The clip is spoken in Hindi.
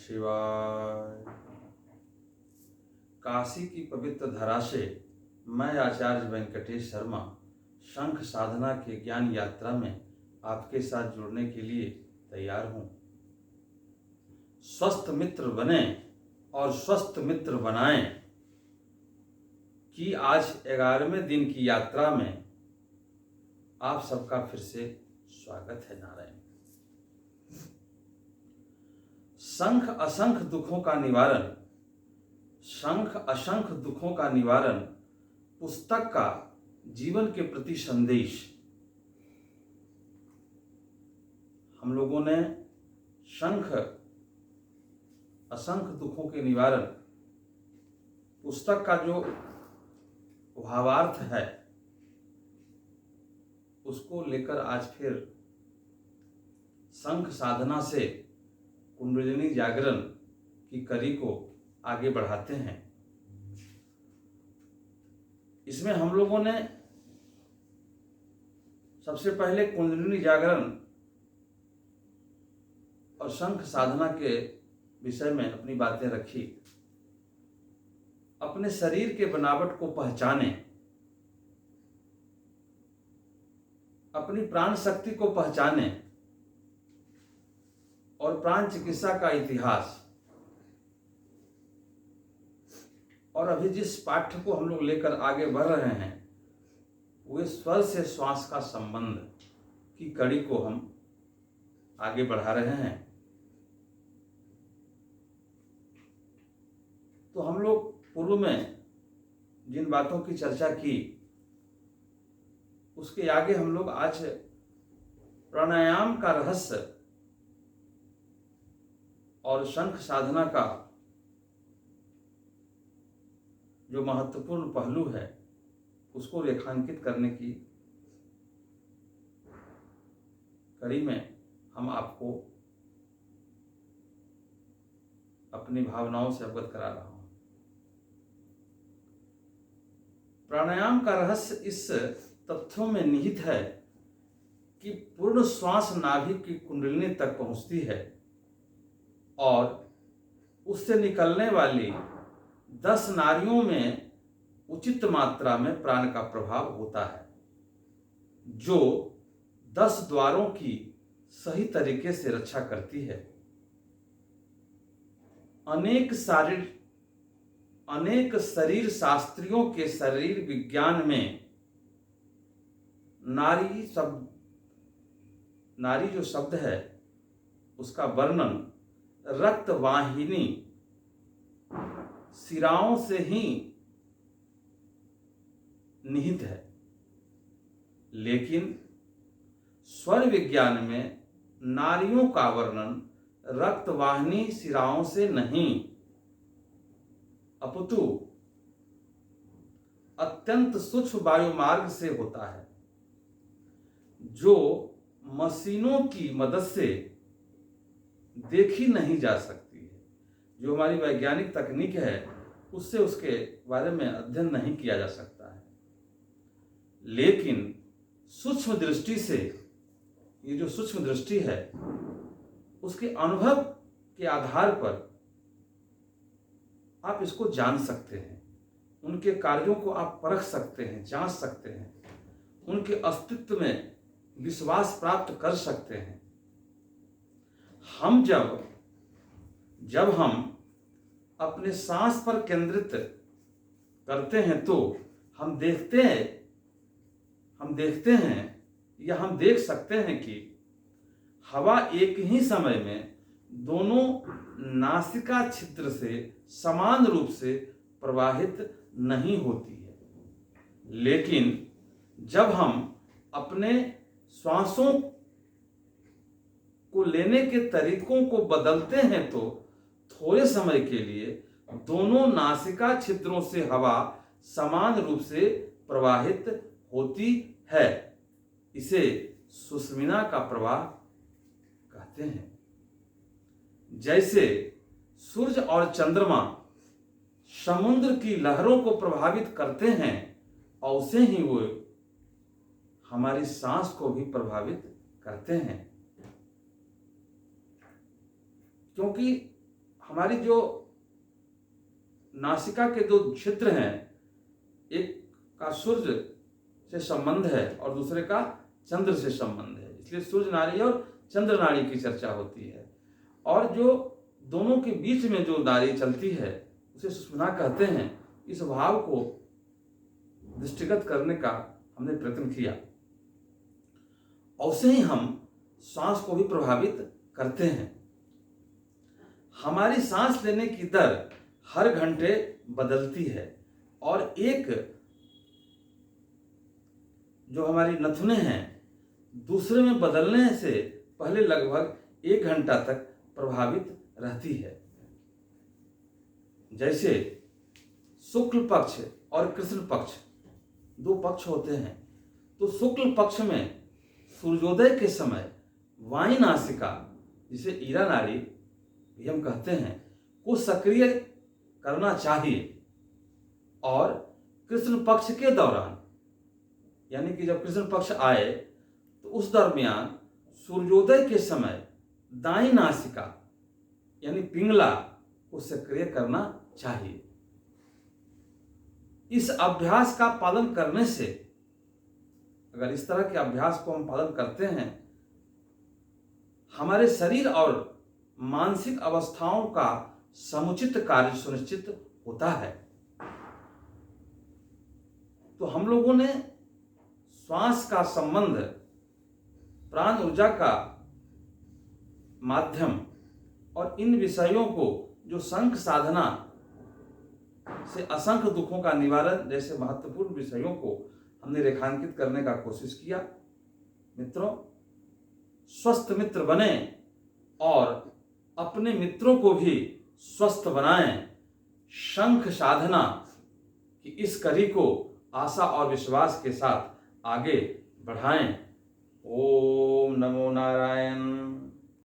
शिवाय। काशी की पवित्र धरा से मैं आचार्य वेंकटेश शर्मा शंख साधना के ज्ञान यात्रा में आपके साथ जुड़ने के लिए तैयार हूँ। स्वस्थ मित्र बने और स्वस्थ मित्र बनाएं कि आज 11वें दिन की यात्रा में आप सबका फिर से स्वागत है। नारायण। शंख असंख्य दुखों का निवारण, शंख असंख्य दुखों का निवारण पुस्तक का जीवन के प्रति संदेश। हम लोगों ने शंख असंख्य दुखों के निवारण पुस्तक का जो भावार्थ है उसको लेकर आज फिर शंख साधना से कुंडलिनी जागरण की कड़ी को आगे बढ़ाते हैं। इसमें हम लोगों ने सबसे पहले कुंडलिनी जागरण और शंख साधना के विषय में अपनी बातें रखी। अपने शरीर के बनावट को पहचाने, अपनी प्राण शक्ति को पहचाने और प्राण चिकित्सा का इतिहास। और अभी जिस पाठ्य को हम लोग लेकर आगे बढ़ रहे हैं वे स्वर से श्वास का संबंध की कड़ी को हम आगे बढ़ा रहे हैं। तो हम लोग पूर्व में जिन बातों की चर्चा की उसके आगे हम लोग आज प्राणायाम का रहस्य और शंख साधना का जो महत्वपूर्ण पहलू है उसको रेखांकित करने की कड़ी में हम आपको अपनी भावनाओं से अवगत करा रहा हूं। प्राणायाम का रहस्य इस तथ्यों में निहित है कि पूर्ण श्वास नाभि की कुंडलिनी तक पहुंचती है और उससे निकलने वाली 10 नाड़ियों में उचित मात्रा में प्राण का प्रभाव होता है, जो 10 द्वारों की सही तरीके से रक्षा करती है। अनेक शरीर शास्त्रियों के शरीर विज्ञान में नारी जो शब्द है उसका वर्णन रक्त वाहिनी शिराओं से ही निहित है, लेकिन स्वर विज्ञान में नारियों का वर्णन रक्त वाहिनी शिराओं से नहीं अपितु अत्यंत सूक्ष्म वायुमार्ग से होता है, जो मशीनों की मदद से देखी नहीं जा सकती है। जो हमारी वैज्ञानिक तकनीक है उससे उसके बारे में अध्ययन नहीं किया जा सकता है, लेकिन सूक्ष्म दृष्टि से ये जो सूक्ष्म दृष्टि है उसके अनुभव के आधार पर आप इसको जान सकते हैं, उनके कार्यों को आप परख सकते हैं, जांच सकते हैं, उनके अस्तित्व में विश्वास प्राप्त कर सकते हैं। हम जब हम अपने सांस पर केंद्रित करते हैं तो हम देखते हैं या हम देख सकते हैं कि हवा एक ही समय में दोनों नासिका छिद्र से समान रूप से प्रवाहित नहीं होती है, लेकिन जब हम अपने श्वासों को लेने के तरीकों को बदलते हैं तो थोड़े समय के लिए दोनों नासिका छिद्रों से हवा समान रूप से प्रवाहित होती है। इसे सुषुम्ना का प्रवाह कहते हैं। जैसे सूर्य और चंद्रमा समुद्र की लहरों को प्रभावित करते हैं, वैसे ही वो हमारी सांस को भी प्रभावित करते हैं, क्योंकि हमारी जो नासिका के दो छिद्र हैं, एक का सूर्य से संबंध है और दूसरे का चंद्र से संबंध है, इसलिए सूर्य नाड़ी और चंद्र नाड़ी की चर्चा होती है। और जो दोनों के बीच में जो नाड़ी चलती है उसे सुषुम्ना कहते हैं। इस भाव को दृष्टिगत करने का हमने प्रयत्न किया। ऐसे ही हम सांस को भी प्रभावित करते हैं। हमारी सांस लेने की दर हर घंटे बदलती है और एक जो हमारी नथुने हैं दूसरे में बदलने से पहले लगभग 1 घंटा तक प्रभावित रहती है। जैसे शुक्ल पक्ष और कृष्ण पक्ष 2 पक्ष होते हैं, तो शुक्ल पक्ष में सूर्योदय के समय वायु नासिका, जिसे ईरा नाड़ी भी हम कहते हैं, को सक्रिय करना चाहिए। और कृष्ण पक्ष के दौरान, यानी कि जब कृष्ण पक्ष आए तो उस दरमियान सूर्योदय के समय दाई नासिका यानी पिंगला को सक्रिय करना चाहिए। इस अभ्यास का पालन करने से, अगर इस तरह के अभ्यास को हम पालन करते हैं, हमारे शरीर और मानसिक अवस्थाओं का समुचित कार्य सुनिश्चित होता है। तो हम लोगों ने श्वास का संबंध प्राण ऊर्जा का माध्यम और इन विषयों को जो संख साधना से असंख्य दुखों का निवारण जैसे महत्वपूर्ण विषयों को हमने रेखांकित करने का कोशिश किया। मित्रों, स्वस्थ मित्र बने और अपने मित्रों को भी स्वस्थ बनाएं। शंख साधना की इस कड़ी को आशा और विश्वास के साथ आगे बढ़ाएं। ओम नमो नारायण।